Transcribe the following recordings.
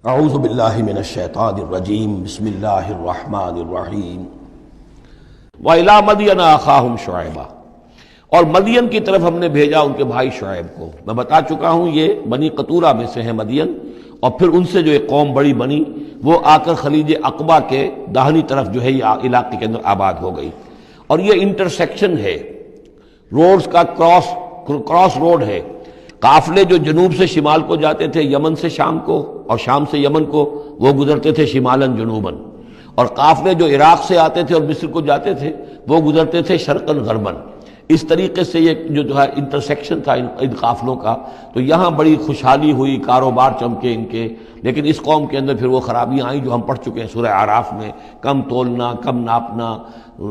اعوذ باللہ من الشیطان الرجیم بسم اللہ الرحمن الرحیم وَإِلَىٰ مَدْيَنَ أَخَاهُمْ شُعَيْبًا، اور مدین کی طرف ہم نے بھیجا ان کے بھائی شعیب کو۔ میں بتا چکا ہوں یہ بنی قطورہ میں سے ہے مدین، اور پھر ان سے جو ایک قوم بڑی بنی وہ آ کر خلیج عقبہ کے داہنی طرف جو ہے یہ علاقے کے اندر آباد ہو گئی، اور یہ انٹرسیکشن ہے، روڈز کا کراس روڈ ہے۔ قافلے جو جنوب سے شمال کو جاتے تھے یمن سے شام کو، اور شام سے یمن کو، وہ گزرتے تھے شمالاً جنوباً، اور قافلے جو عراق سے آتے تھے اور مصر کو جاتے تھے وہ گزرتے تھے شرقاً غرباً۔ اس طریقے سے یہ جو ہے انٹرسیکشن تھا ان قافلوں کا، تو یہاں بڑی خوشحالی ہوئی، کاروبار چمکے ان کے۔ لیکن اس قوم کے اندر پھر وہ خرابیاں آئیں جو ہم پڑھ چکے ہیں سورہ اعراف میں، کم تولنا، کم ناپنا،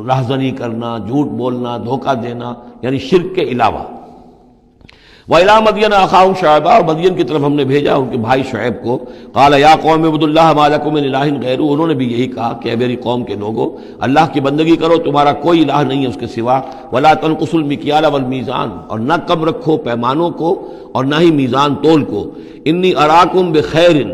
رہزنی کرنا، جھوٹ بولنا، دھوکہ دینا، یعنی شرک کے علاوہ۔ وَإِلَىٰ مَدْيَنَ أَخَاهُمْ شُعَيْبًا، اور مدین کی طرف ہم نے بھیجا ان کے بھائی شعیب کو۔ قَالَ يَا قَوْمِ اعْبُدُوا اللَّهَ مَا لَكُم مِّنْ إِلَٰهٍ غَيْرُهُ، انہوں نے بھی یہی کہا کہ اے میری قوم کے لوگو، اللہ کی بندگی کرو، تمہارا کوئی الہ نہیں ہے اس کے سوا۔ وَلَا تَنقُصُوا الْمِكْيَالَ وَالْمِيزَانَ، اور نہ کم رکھو پیمانوں کو اور نہ ہی میزان تول کو۔ إِنِّي أَرَاكُمْ بِخَيْرٍ،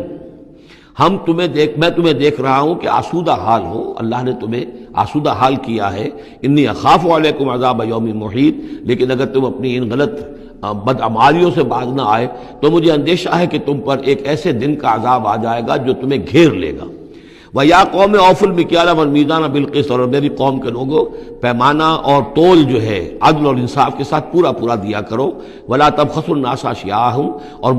میں تمہیں دیکھ رہا ہوں کہ آسودہ حال ہو، اللہ نے تمہیں آسودہ حال کیا ہے۔ انی اخاف علیکم عذاب یوم محیط، لیکن اگر تم اپنی ان غلط بدعمالیوں سے باز نہ آئے تو مجھے اندیشہ ہے کہ تم پر ایک ایسے دن کا عذاب آ جائے گا جو تمہیں گھیر لے گا۔ وَيَا قَوْمِ أَوْفُوا الْمِكْيَالَ وَالْمِيزَانَ بِالْقِسْطِ، اور میری قوم کے لوگوں پیمانہ اور تول جو ہے عدل اور انصاف کے ساتھ پورا دیا کرو۔ وَلَا تَبْخَسُوا النَّاسَ أَشْيَاءَهُمْ، اور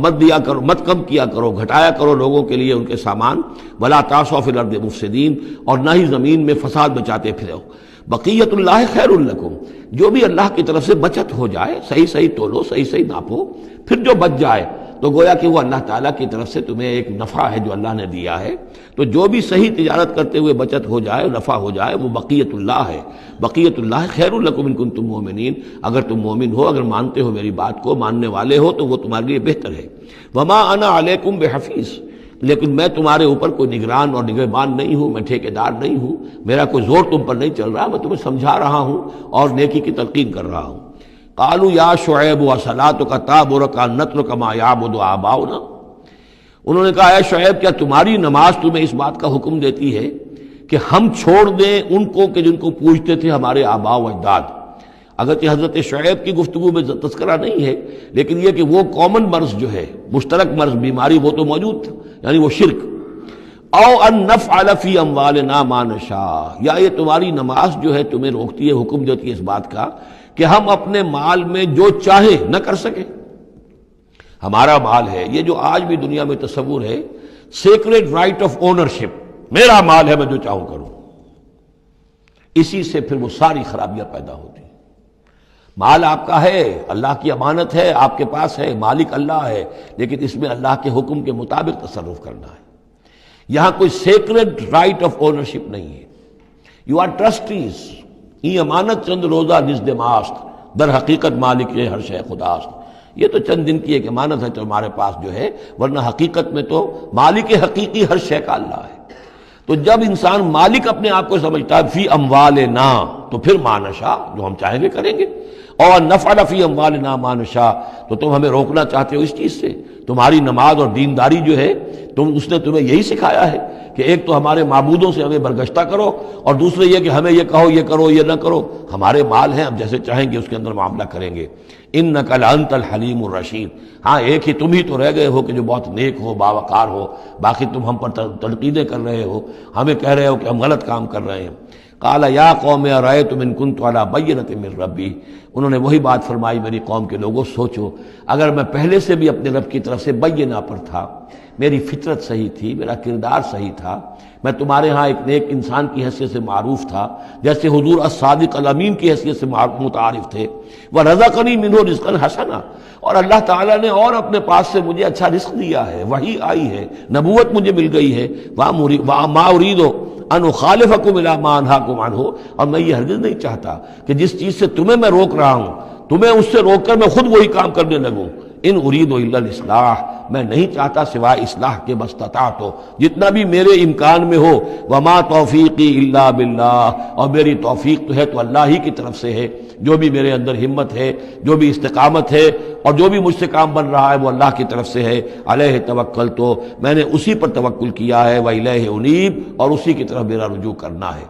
مت کم کیا کرو، گھٹایا کرو لوگوں کے لیے ان کے سامان۔ وَلَا تَعْثَوْا فِي الْأَرْضِ مُفْسِدِينَ، اور نہ ہی زمین میں فساد بچاتے پھرو۔ بقیت اللہ خیر لکم، جو بھی اللہ کی طرف سے بچت ہو جائے، صحیح تولو، صحیح ناپو، پھر جو بچ جائے تو گویا کہ وہ اللہ تعالیٰ کی طرف سے تمہیں ایک نفع ہے جو اللہ نے دیا ہے۔ تو جو بھی صحیح تجارت کرتے ہوئے بچت ہو جائے، نفع ہو جائے، وہ بقیت اللہ ہے۔ بقیت اللہ خیر لکم ان کنتم مؤمنین، اگر تم مومن ہو، اگر مانتے ہو میری بات کو، ماننے والے ہو، تو وہ تمہارے لیے بہتر ہے۔ وما انا علیکم بحفیظ، لیکن میں تمہارے اوپر کوئی نگران اور نگہبان نہیں ہوں، میں ٹھیکیدار نہیں ہوں، میرا کوئی زور تم پر نہیں چل رہا، میں تمہیں سمجھا رہا ہوں اور نیکی کی تلقین کر رہا ہوں۔ قالوا یا شعیب وصلاتک تأمرک ان نترک ما یعبد آباؤنا، انہوں نے کہا اے شعیب، کیا تمہاری نماز تمہیں اس بات کا حکم دیتی ہے کہ ہم چھوڑ دیں ان کو کہ جن کو پوجتے تھے ہمارے آباء و اجداد؟ اگرچہ حضرت شعیب کی گفتگو میں تذکرہ نہیں ہے، لیکن یہ کہ وہ کامن مرض جو ہے، مشترک مرض، بیماری، وہ تو موجود تھا، یعنی وہ شرک۔ او ان نفعل فی اموالنا ما نشاء، یا یہ تمہاری نماز جو ہے تمہیں روکتی ہے، حکم دیتی ہے اس بات کا کہ ہم اپنے مال میں جو چاہے نہ کر سکیں۔ ہمارا مال ہے، یہ جو آج بھی دنیا میں تصور ہے، سیکریڈ رائٹ آف اونرشپ، میرا مال ہے، میں جو چاہوں کروں، اسی سے پھر وہ ساری خرابیاں پیدا ہوتی ہیں۔ مال آپ کا ہے، اللہ کی امانت ہے، آپ کے پاس ہے، مالک اللہ ہے، لیکن اس میں اللہ کے حکم کے مطابق تصرف کرنا ہے۔ یہاں کوئی سیکریڈ رائٹ آف اونرشپ نہیں ہے۔ یو آر ٹرسٹیز، یہ امانت چند روزہ نزد ماست، در حقیقت مالک ہر شے خداست۔ یہ تو چند دن کی ایک امانت ہے تمہارے پاس جو ہے، ورنہ حقیقت میں تو مالک حقیقی ہر شے کا اللہ ہے۔ تو جب انسان مالک اپنے آپ کو سمجھتا ہے فی اموالنا، تو پھر ما نشاء، جو ہم چاہیں گے کریں گے۔ اور نفعل فی اموالنا ما نشاء، تو تم ہمیں روکنا چاہتے ہو اس چیز سے۔ تمہاری نماز اور دینداری جو ہے، اس نے تمہیں یہی سکھایا ہے کہ ایک تو ہمارے معبودوں سے ہمیں برگشتہ کرو، اور دوسرے یہ کہ ہمیں یہ کہو، یہ کرو، یہ نہ کرو۔ ہمارے مال ہیں، ہم جیسے چاہیں گے اس کے اندر معاملہ کریں گے۔ انک لانت الحلیم الرشید، ہاں ایک ہی تم ہی تو رہ گئے ہو کہ جو بہت نیک ہو، باوقار ہو، باقی تم ہم پر تنقیدیں کر رہے ہو، ہمیں کہہ رہے ہو کہ ہم غلط کام کر رہے ہیں۔ قال یا قوم ارأیتم ان کنت علی بینۃ من ربی، انہوں نے وہی بات فرمائی میری قوم کے لوگوں، سوچو اگر میں پہلے سے بھی اپنے رب کی طرف سے بینہ پر تھا، میری فطرت صحیح تھی، میرا کردار صحیح تھا، میں تمہارے ہاں ایک نیک انسان کی حیثیت سے معروف تھا، جیسے حضور الصادق الامین کی حیثیت سے متعارف تھے۔ وَرَزَقَنِي مِنْهُ رِزْقًا حَسَنًا، اور اللہ تعالیٰ نے اور اپنے پاس سے مجھے اچھا رزق دیا ہے، وحی آئی ہے، نبوت مجھے مل گئی ہے۔ وَمَا أُرِيدُ أَنْ أُخَالِفَكُمْ إِلَىٰ مَا أَنْهَاكُمْ عَنْهُ، اور میں یہ ہرگز نہیں چاہتا کہ جس چیز سے تمہیں میں روک رہا ہوں، تمہیں اس سے روک کر میں خود وہی کام کرنے لگوں۔ ان اريد الا الاصلاح میں نہیں چاہتا سوائے اصلاح کے مستطاعت ہو، جتنا بھی میرے امکان میں ہو، وما توفیقی الا باللہ، اور میری توفیق تو ہے تو اللہ ہی کی طرف سے ہے، جو بھی میرے اندر ہمت ہے، جو بھی استقامت ہے اور جو بھی مجھ سے کام بن رہا ہے وہ اللہ کی طرف سے ہے۔ علیہ توکل، تو میں نے اسی پر توکل کیا ہے، وإلیہ انیب، اور اسی کی طرف میرا رجوع کرنا ہے۔